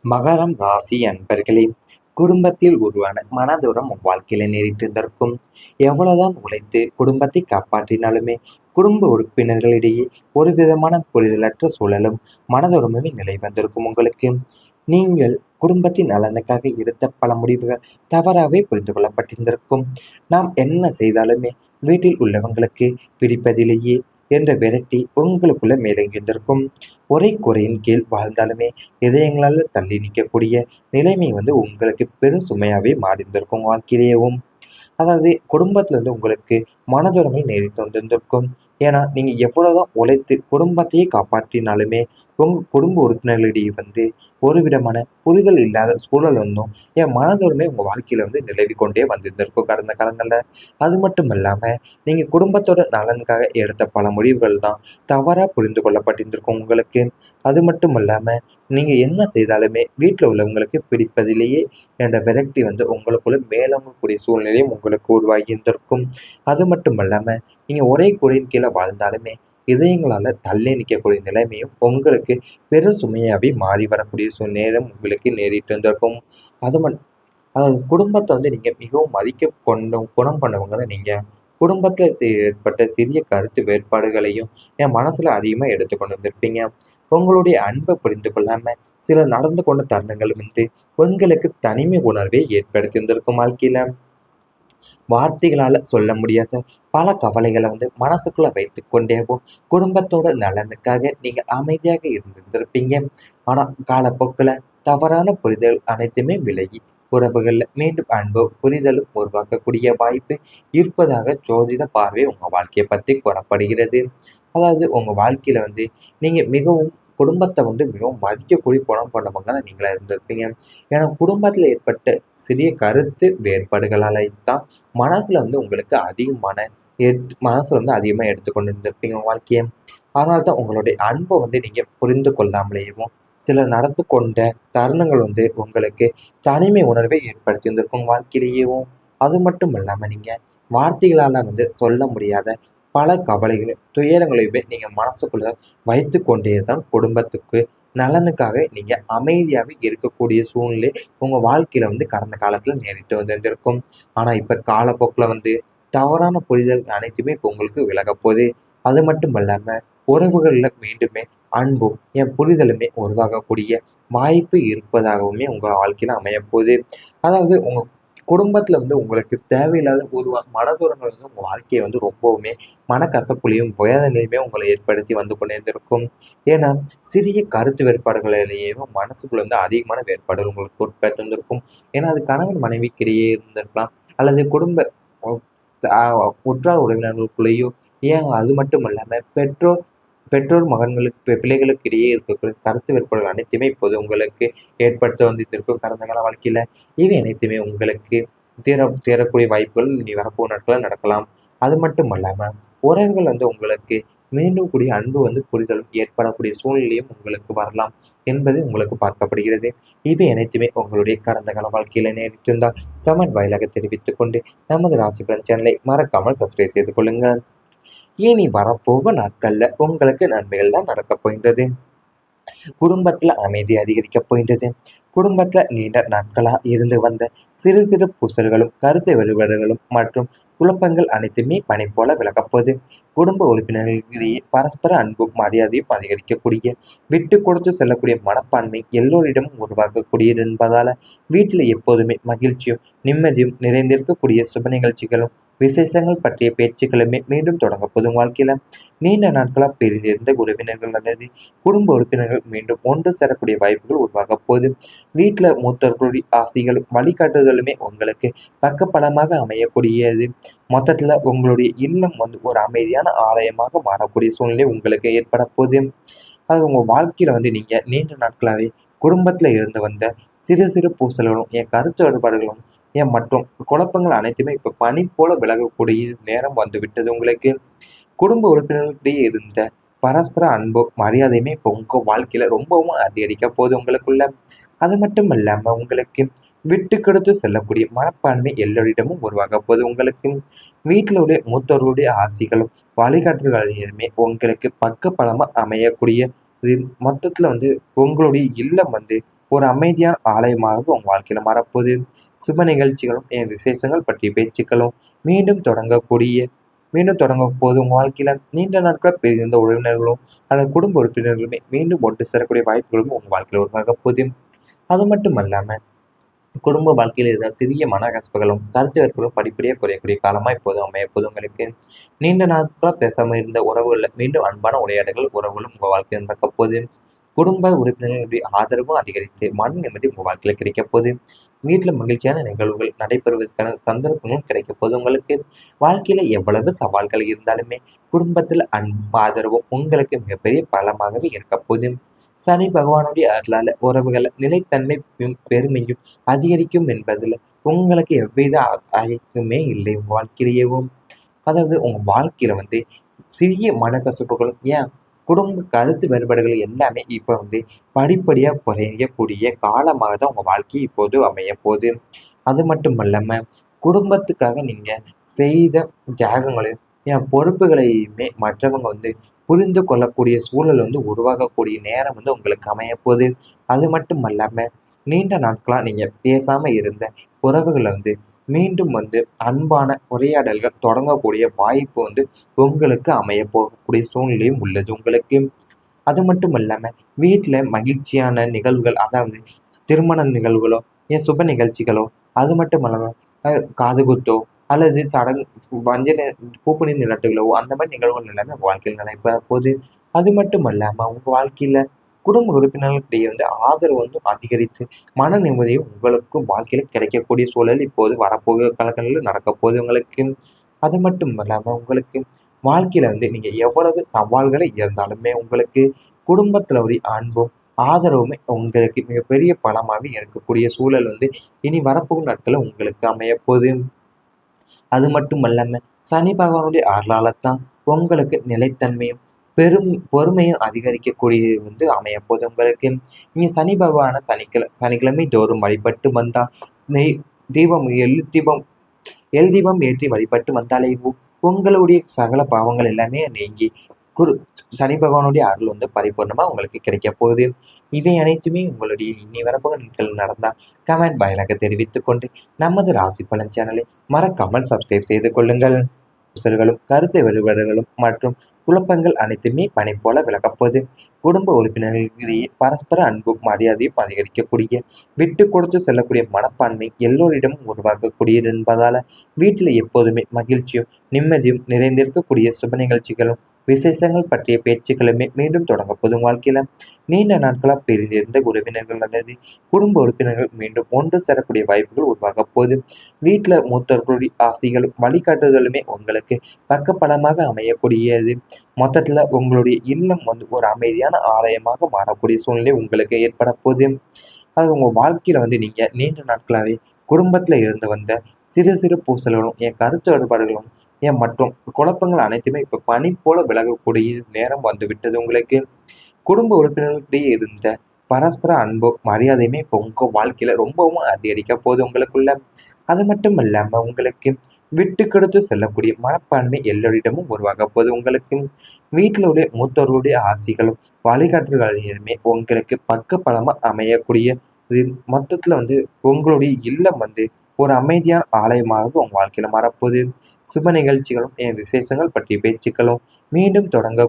மகரம் ராசி அன்பர்களே, குடும்பத்தில் உருவான மனதூரம் வாழ்க்கையில நேரிட்டிருந்திருக்கும். எவ்வளவுதான் உழைத்து குடும்பத்தை காப்பாற்றினாலுமே குடும்ப உறுப்பினர்களிடையே ஒரு விதமான புரிதலற்ற சூழலும் மனதூரமுமே நிலை வந்திருக்கும் உங்களுக்கு. நீங்கள் குடும்பத்தின் நலனுக்காக எடுத்த பல முடிவுகள் தவறாகவே புரிந்து கொள்ளப்பட்டிருந்திருக்கும். நாம் என்ன செய்தாலுமே வீட்டில் உள்ளவங்களுக்கு பிடிப்பதிலேயே என்ற விரக்தி உங்களுக்குள்ள மேலோங்கியிருந்திருக்கும். ஒரே குறையின் கீழ் வாழ்ந்தாலுமே இதயங்களால் தள்ளி நிற்கக்கூடிய நிலைமை உங்களுக்கு பெரும் சுமையாவே மாறியிருந்திருக்கும் வாழ்க்கையிலேயும். அதாவது குடும்பத்துல உங்களுக்கு மனதுறமை நேரிட்டு வந்திருந்திருக்கும். ஏன்னா நீங்க எவ்வளவுதான் உழைத்து குடும்பத்தையே காப்பாற்றினாலுமே உங்க குடும்ப உறுப்பினர்களிடையே ஒரு விதமான புரிதல் இல்லாத சூழல் என் மனதோருமே உங்க வாழ்க்கையில நிலவி கொண்டே வந்திருந்திருக்கும் கடந்த காலங்கள்ல. அது மட்டும் இல்லாம நீங்க குடும்பத்தோட நலனுக்காக எடுத்த பல முடிவுகள் தான் தவறா புரிந்து கொள்ளப்பட்டிருந்திருக்கும் உங்களுக்கு. அது மட்டும் இல்லாம நீங்க என்ன செய்தாலுமே வீட்டுல உள்ளவங்களுக்கு பிடிப்பதிலேயே என்ற விரக்தி உங்களுக்குள்ள மேலோங்கக்கூடிய சூழ்நிலையும் உங்களுக்கு உருவாகி இருந்திருக்கும். அது மட்டும் இல்லாம நீங்க ஒரே கூரையின் கீழே வாழ்ந்தாலுமே இதயங்களால தள்ளி நிற்கக்கூடிய நிலைமையும் உங்களுக்கு பெரும் சுமையாவே மாறி வரக்கூடிய நேரம் உங்களுக்கு நேரிட்டு இருந்திருக்கும். அது மட்டும் அதாவது குடும்பத்தை நீங்க மிகவும் மதிக்க குணம் கொண்டவங்க தான் நீங்க. குடும்பத்துல ஏற்பட்ட சிறிய கருத்து வேறுபாடுகளையும் என் மனசுல அதிகமா எடுத்துக்கொண்டு வந்திருப்பீங்க. உங்களுடைய அன்பை புரிந்து கொள்ளாம சிலர் நடந்து கொண்ட தருணங்கள் உங்களுக்கு தனிமை உணர்வை ஏற்படுத்தி இருந்திருக்கும் வாழ்க்கையில. வார்த்தைகளால சொல்ல முடியாத பல கவலைகளை மனசுக்குள்ள வைத்துக் கொண்டேவும் குடும்பத்தோட நலனுக்காக நீங்க அமைதியாக இருந்திருந்திருப்பீங்க. ஆனா காலப்போக்குல தவறான புரிதல் அனைத்துமே விலகி உறவுகள்ல மீண்டும் அன்பும் புரிதலும் உருவாக்கக்கூடிய வாய்ப்பு இருப்பதாக ஜோதிட பார்வை உங்க வாழ்க்கையை பத்தி கூறப்படுகிறது. அதாவது உங்க வாழ்க்கையில நீங்க மிகவும் குடும்பத்தை மிகவும் மதிக்கக்கூடிய குணம் கொண்டவங்க தான் நீங்களா இருந்திருப்பீங்க. ஏன்னா குடும்பத்துல ஏற்பட்ட சிறிய கருத்து வேறுபாடுகளால தான் மனசுல உங்களுக்கு அதிகமான மனசுல அதிகமா எடுத்துக்கொண்டு இருந்திருப்பீங்க வாழ்க்கைய. அதனால தான் உங்களுடைய அன்பை நீங்க புரிந்து கொள்ளாமலேயும் சிலர் நடந்து கொண்ட தருணங்கள் உங்களுக்கு தனிமை உணர்வை ஏற்படுத்தி இருந்திருக்கும் வாழ்க்கையிலேயும். அது மட்டும் இல்லாம நீங்க வார்த்தைகளால சொல்ல முடியாத பல கவலைகளையும் துயரங்களையுமே நீங்க மனசுக்குள்ள வைத்து கொண்டே தான் குடும்பத்துக்கு நலனுக்காக நீங்க அமைதியாவே இருக்கக்கூடிய சூழ்நிலை உங்க வாழ்க்கையில கடந்த காலத்துல நேரிட்டு வந்திருந்திருக்கும். ஆனா இப்ப காலப்போக்குல தவறான புரிதல் அனைத்துமே இப்ப உங்களுக்கு விலகப் போகுது. அது மட்டும் இல்லாம உறவுகள்ல மீண்டுமே அன்பும் புரிதலுமே உருவாகக்கூடிய வாய்ப்பு இருப்பதாகவுமே உங்க வாழ்க்கையில அமையப் போகுது. அதாவது உங்க குடும்பத்துல உங்களுக்கு தேவையில்லாத ஒரு மனதுறங்கள் உங்க வாழ்க்கையை ரொம்பவுமே மனக்கசப்புலையும் வேதனையுமே உங்களை ஏற்படுத்தி கொண்டே இருந்திருக்கும். ஏன்னா சிறிய கருத்து வேறுபாடுகளிலேயே மனசுக்குள்ள அதிகமான வேறுபாடுகள் உங்களுக்கு உட்பட்டு இருந்திருக்கும். ஏன்னா அது கணவன் மனைவிக்கிடையே இருந்திருக்கலாம், அல்லது குடும்ப உற்றார் உறவினர்களுக்குள்ளேயோ, ஏன் அது மட்டும் இல்லாம பெற்றோர் பெற்றோர் மகன்களுக்கு பிள்ளைகளுக்கு இடையே இருக்கக்கூடிய கருத்து வேறுபாடுகள் அனைத்துமே இப்போது உங்களுக்கு ஏற்படுத்த இருக்கும் கடந்த கால வாழ்க்கையில. இவை அனைத்துமே உங்களுக்கு தேரக்கூடிய வாய்ப்புகள் இனி வரப்போகும் நாட்களில் நடக்கலாம். அது மட்டும் அல்லாம உறவுகள் உங்களுக்கு மீண்டும் கூடிய அன்பு புரிதலும் ஏற்படக்கூடிய சூழ்நிலையும் உங்களுக்கு வரலாம் என்பது உங்களுக்கு பார்க்கப்படுகிறது. இவை அனைத்துமே உங்களுடைய கடந்த கால வாழ்க்கையில நேரிட்டிருந்தால் கமெண்ட் வாயிலாக தெரிவித்துக் கொண்டு நமது ராசி பலன் சேனலை மறக்காமல் சப்ஸ்கிரைப் செய்து கொள்ளுங்கள். இனி வரப்போக நாட்கள்ல உங்களுக்கு நன்மைகள் தான் நடக்கப் போகின்றது. குடும்பத்துல அமைதி அதிகரிக்கப் போகின்றது. குடும்பத்துல நீண்ட நாட்களா இருந்து வந்த சிறு சிறு பூசல்களும் கருத்து வேறுபாடுகளும் மற்றும் குழப்பங்கள் அனைத்துமே பனி போல விலகப்போகுது. குடும்ப உறுப்பினர்களிடையே பரஸ்பர அன்பும் மரியாதையும் அதிகரிக்கக்கூடிய விட்டு கொடுத்து செல்லக்கூடிய மனப்பான்மை எல்லோரிடமும் உருவாக்கக்கூடியது என்பதால வீட்டுல எப்போதுமே மகிழ்ச்சியும் நிம்மதியும் நிறைந்திருக்கக்கூடிய சுப நிகழ்ச்சிகளும் விசேஷங்கள் பற்றிய பேச்சுக்களுமே மீண்டும் தொடங்க போதும் வாழ்க்கையில. நீண்ட நாட்களா பிரிந்திருந்த உறவினர்கள் அல்லது குடும்ப உறுப்பினர்கள் மீண்டும் ஒன்று சேரக்கூடிய வாய்ப்புகள் உருவாக போகுது. வீட்டுல மூத்தவர்களுடைய ஆசைகளும் வழிகாட்டுதலுமே உங்களுக்கு பக்கபலமாக அமையக்கூடியது. மொத்தத்துல உங்களுடைய இல்லம் ஒரு அமைதியான ஆலயமாக மாறக்கூடிய சூழ்நிலை உங்களுக்கு ஏற்பட போகுது. அது உங்க வாழ்க்கையில நீங்க நீண்ட நாட்களாவே குடும்பத்துல இருந்து வந்த சிறு சிறு பூசல்களும் கருத்து வேறுபாடுகளும் மற்றும் குழப்பங்கள் அனைத்துமே இப்ப பனி போல விலகக்கூடிய நேரம் வந்து விட்டது உங்களுக்கு. குடும்ப உறுப்பினர்களிடையே இருந்த பரஸ்பர அன்பும் மரியாதையுமே இப்போ உங்க வாழ்க்கையில ரொம்பவும் அதிகரிக்க போகுது உங்களுக்குள்ள. அது மட்டும் இல்லாம உங்களுக்கு விட்டு கொடுத்து செல்லக்கூடிய மனப்பான்மை எல்லோரிடமும் உருவாக போகுது உங்களுக்கு. வீட்டில் உள்ள மூத்தோர்களுடைய ஆசைகளும் வழிகாட்டுதலுமே உங்களுக்கு பக்க பலமா அமையக்கூடிய மொத்தத்துல உங்களுடைய இல்லம் ஒரு அமைதியான ஆலயமாக உங்க வாழ்க்கையில மாறப்போகுது. சுப நிகழ்ச்சிகளும் விசேஷங்கள் பற்றிய பேச்சுக்களும் மீண்டும் தொடங்க போது உங்க வாழ்க்கையில நீண்ட நாட்கள் பிரிந்த உறவினர்களும் அல்லது குடும்ப உறுப்பினர்களுமே மீண்டும் ஒன்று சேரக்கூடிய வாய்ப்புகளும் உங்க வாழ்க்கையில உருவாக போகுது. அது மட்டும் அல்லாம குடும்ப வாழ்க்கையில ஏதாவது சிறிய மனக்கசப்புகளும் கருத்து வேறுபாடுகளும் படிப்படியாக குறையக்கூடிய காலமா இப்போது அமையப்போது உங்களுக்கு. நீண்ட நாட்களா பேசாம இருந்த உறவுகள்ல மீண்டும் அன்பான உரையாடல்கள் உறவுகளும் உங்க வாழ்க்கையில் நடக்க போகுது. குடும்ப உறுப்பினர்களுடைய ஆதரவும் அதிகரித்து மன நிம்மதி உங்க வாழ்க்கையில கிடைக்க போகுது. வீட்டுல மகிழ்ச்சியான நிகழ்வுகள் நடைபெறுவதற்கான சந்தர்ப்பங்களும் கிடைக்க போகுது உங்களுக்கு. வாழ்க்கையில எவ்வளவு சவால்கள் இருந்தாலுமே குடும்பத்துல அன்பு ஆதரவும் உங்களுக்கு மிகப்பெரிய பலமாகவே இருக்க போகுது. சனி பகவானுடைய அருளால உறவுகள் நிலைத்தன்மையும் பெருமையும் அதிகரிக்கும் என்பதுல உங்களுக்கு எவ்வித ஐயமே இல்லை உங்க வாழ்க்கையிலேயேவும். அதாவது உங்க வாழ்க்கையில சிறிய மனக்கசப்புகளும் குடும்ப கருத்து வேறுபாடுகள் எல்லாமே இப்ப படிப்படியா குறையக்கூடிய காலமாக தான் உங்க வாழ்க்கை இப்போது அமைய போகுது. அது மட்டும் இல்லாம குடும்பத்துக்காக நீங்க செய்த தியாகங்களையும் பொறுப்புகளையுமே மற்றவங்க புரிந்து கொள்ளக்கூடிய சூழல் உருவாகக்கூடிய நேரம் உங்களுக்கு அமைய போகுது. அது மட்டும் அல்லாம நீண்ட நாட்களா நீங்க பேசாம இருந்த உறவுகளை மீண்டும் அன்பான உரையாடல்கள் தொடங்கக்கூடிய வாய்ப்பு உங்களுக்கு அமைய போகக்கூடிய சூழ்நிலையும் உள்ளது உங்களுக்கு. அது மட்டும் இல்லாம வீட்டுல மகிழ்ச்சியான நிகழ்வுகள், அதாவது திருமண நிகழ்வுகளோ சுப நிகழ்ச்சிகளோ, அது மட்டும் இல்லாம காதுகுத்தோ அல்லது சடங்கு மஞ்சள் பூப்பணி நிகழ்ச்சிகளோ அந்த மாதிரி நிகழ்வுகள் எல்லாமே உங்க வாழ்க்கையில் நடைபெற போகுது. அது மட்டும் இல்லாம உங்க வாழ்க்கையில குடும்ப உறுப்பினர்களுக்கிடையே ஆதரவு அதிகரித்து மன நிம்மதியும் உங்களுக்கும் வாழ்க்கையில கிடைக்கக்கூடிய சூழல் இப்போது வரப்போகிற காலங்களில் நடக்க போகுது உங்களுக்கு. அது மட்டும் இல்லாம உங்களுக்கு வாழ்க்கையில நீங்க எவ்வளவு சவால்களை இருந்தாலுமே உங்களுக்கு குடும்பத்துல ஒரு அன்பும் ஆதரவுமே உங்களுக்கு மிகப்பெரிய பலமாகவே இருக்கக்கூடிய சூழல் இனி வரப்போகும் நாட்களில் உங்களுக்கு அமைய போகுது. அது மட்டும் அல்லாம சனி பகவானுடைய அருளாலத்தான் உங்களுக்கு நிலைத்தன்மையும் பொறுமையும் அதிகரிக்கக்கூடியது அமைய போகுது உங்களுக்கு. நீங்க சனி பகவான சனிக்கிழமை தோறும் வழிபட்டு வந்தா தீபம் எல் தீபம் ஏற்றி வழிபட்டு வந்தாலே உங்களுடைய சகல பாவங்கள் எல்லாமே நீங்கி சனி பகவானுடைய அருள் பரிபூர்ணமா உங்களுக்கு கிடைக்க போகுது. இவை அனைத்துமே உங்களுடைய இனி வரப்போகிற நாட்கள் நடந்தா கமெண்ட் வாயிலாக தெரிவித்துக் கொண்டு நமது ராசி பலன் சேனலை மறக்காமல் சப்ஸ்கிரைப் செய்து கொள்ளுங்கள். கருத்து வேறுபாடுகளும் மற்றும் குழப்பங்கள் அனைத்துமே பனி போல விலகப்போது. குடும்ப உறுப்பினர்களிடையே பரஸ்பர அன்பும் மரியாதையும் அதிகரிக்கக்கூடிய விட்டு கொடுத்து செல்லக்கூடிய மனப்பான்மை எல்லோரிடமும் உருவாக்கக்கூடியது என்பதால வீட்டுல எப்போதுமே மகிழ்ச்சியும் நிம்மதியும் நிறைந்திருக்கக்கூடிய சுப நிகழ்ச்சிகளும் விசேஷங்கள் பற்றிய பேச்சுக்களுமே மீண்டும் தொடங்க போதும் வாழ்க்கையில. நீண்ட நாட்களா பிரிந்திருந்த உறவினர்கள் அல்லது குடும்ப உறுப்பினர்கள் மீண்டும் ஒன்று சேரக்கூடிய வாய்ப்புகள் உருவாக போகுது. வீட்டுல மூத்தவர்களுடைய ஆசைகளும் வழிகாட்டுதலுமே உங்களுக்கு பக்கப்பலமாக அமையக்கூடியது. மொத்தத்துல உங்களுடைய இல்லம் ஒரு அமைதியான ஆலயமாக மாறக்கூடிய சூழ்நிலை உங்களுக்கு ஏற்பட போகுது. அது உங்க வாழ்க்கையில நீங்க நீண்ட நாட்களாவே குடும்பத்துல இருந்து வந்த சிறு சிறு பூசல்களும் கருத்து வேறுபாடுகளும் மற்றும் குழப்பங்கள் அனைத்துமே இப்ப பனி போல விலகக்கூடிய நேரம் வந்து விட்டது உங்களுக்கு. குடும்ப உறுப்பினர்களிடையே இருந்த பரஸ்பர அன்பும் மரியாதையுமே இப்ப உங்க வாழ்க்கையில ரொம்பவும் அதிகரிக்க போகுது உங்களுக்குள்ள. அது மட்டும் இல்லாம உங்களுக்கு விட்டு கொடுத்து செல்லக்கூடிய மனப்பான்மை எல்லோரிடமும் உருவாக போகுது உங்களுக்கு. வீட்டில உடைய மூத்தோர்களுடைய ஆசைகளும் வழிகாட்டுதலுமே உங்களுக்கு பக்க பலமா அமையக்கூடிய மொத்தத்துல உங்களுடைய இல்லம் ஒரு அமைதியான ஆலயமாக உங்க வாழ்க்கையில மாறப்போகுது. சுப நிகழ்ச்சிகளும் விசேஷங்கள் பற்றிய பேச்சுக்களும் மீண்டும் தொடங்க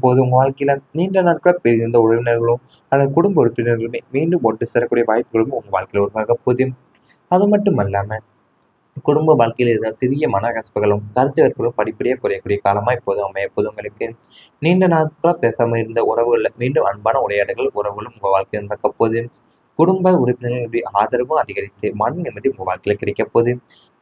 போது உங்க வாழ்க்கையில நீண்ட நாட்கள் பிரிந்த உறவினர்களும் அல்லது குடும்ப உறுப்பினர்களுமே மீண்டும் ஒன்று சேரக்கூடிய வாய்ப்புகளும் உங்க வாழ்க்கையில உருவாக போகுது. அது மட்டும் அல்லாம குடும்ப வாழ்க்கையில ஏதாவது சிறிய மனக்கசப்புகளும் கருத்து வேறுபாடுகளும் படிப்படியாக குறையக்கூடிய காலமா இப்போது அமையப்போது உங்களுக்கு. நீண்ட நாட்களா பேசாம இருந்த உறவுகள்ல மீண்டும் அன்பான உரையாடல்கள் உறவுகளும் உங்க வாழ்க்கையில் நடக்க போகுது. குடும்ப உறுப்பினர்களுடைய ஆதரவும் அதிகரித்து மன நிம்மதி உங்க வாழ்க்கையில கிடைக்க போகுது.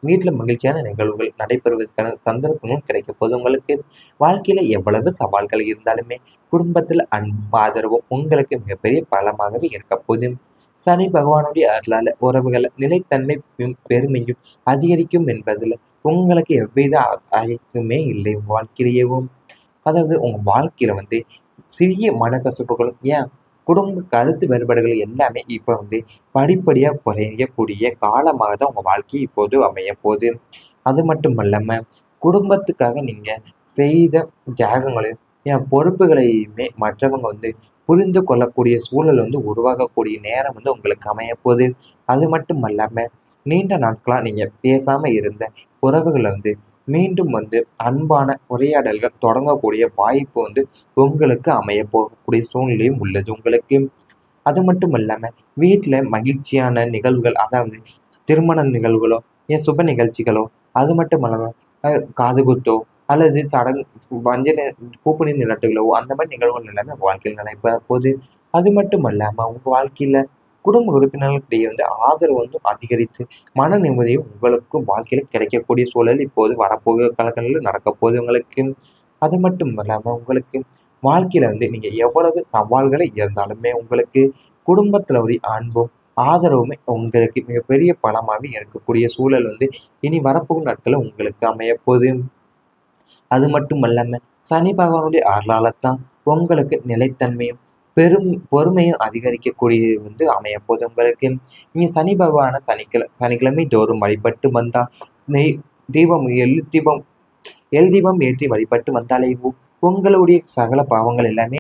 வீட்டுல மகிழ்ச்சியான நிகழ்வுகள் நடைபெறுவதற்கான சந்தர்ப்பமும் கிடைக்க போகுது உங்களுக்கு. வாழ்க்கையில எவ்வளவு சவால்கள் இருந்தாலுமே குடும்பத்துல அன்பு ஆதரவும் உங்களுக்கு மிகப்பெரிய பலமாகவே இருக்க போகுது. சனி பகவானுடைய அருளால உறவுகள் நிலைத்தன்மையும் பெருமையும் அதிகரிக்கும் என்பதுல உங்களுக்கு எவ்வித ஐயமே இல்லை உங்க வாழ்க்கையிலேயேவும். அதாவது உங்க வாழ்க்கையில சிறிய மனக்கசப்புகளும் குடும்ப கருத்து வேறுபாடுகள் எல்லாமே இப்ப படிப்படியா குறையக்கூடிய காலமாக தான் உங்க வாழ்க்கை இப்போது அமைய போகுது. அது மட்டும் இல்லாம குடும்பத்துக்காக நீங்க செய்த தியாகங்களையும் பொறுப்புகளையுமே மற்றவங்க புரிந்து கொள்ளக்கூடிய சூழல் உருவாகக்கூடிய நேரம் உங்களுக்கு அமையப்போகுது. அது மட்டும் அல்லாம நீண்ட நாட்களா நீங்க பேசாம இருந்த உறவுகள மீண்டும் அன்பான உரையாடல்கள் தொடங்கக்கூடிய வாய்ப்பு உங்களுக்கு அமையப் போகக்கூடிய சூழ்நிலையும் உள்ளது உங்களுக்கு. அது மட்டும் இல்லாம வீட்ல மகிழ்ச்சியான நிகழ்வுகள், அதாவது திருமண நிகழ்வுகளோ, சுப நிகழ்ச்சிகளோ, அது மட்டும் இல்லாம காதுகுத்தோ அல்லது மஞ்சள் பூப்பணி நீராட்டுகளோ அந்த மாரி நிகழ்வுகள் எல்லாமே உங்க வாழ்க்கையில நடைபெற போது. அது மட்டும் இல்லாம உங்க வாழ்க்கையில குடும்ப உறுப்பினர்களுக்கிடையே ஆதரவு அதிகரித்து, மன நிம்மதியும் உங்களுக்கும் வாழ்க்கையில கிடைக்கக்கூடிய சூழல் இப்போது வரப்போகிற காலங்களில நடக்கப் போகுது உங்களுக்கு. அது மட்டும் இல்லாம உங்களுக்கு வாழ்க்கையில நீங்க எவ்வளவு சவால்களை இருந்தாலுமே உங்களுக்கு குடும்பத்துல ஒரு அன்பும், ஆதரவுமே உங்களுக்கு மிகப்பெரிய பலமாவே இருக்கக்கூடிய சூழல் இனி வரப்போகும் நாட்கள்ல உங்களுக்கு அமையப்போகுது. அது மட்டும் அல்லாம சனி பகவானுடைய அருளாலத்தான் உங்களுக்கு நிலைத்தன்மையும், பொறுமையும் அதிகரிக்கக்கூடியது அமையப்போகுது உங்களுக்கு. நீங்க சனி பகவான சனிக்கிழமை தோறும் வழிபட்டு வந்தா, நெய் தீபம் எள்ளு தீபம் ஏற்றி வழிபட்டு வந்தாலே உங்களுடைய சகல பாவங்கள் எல்லாமே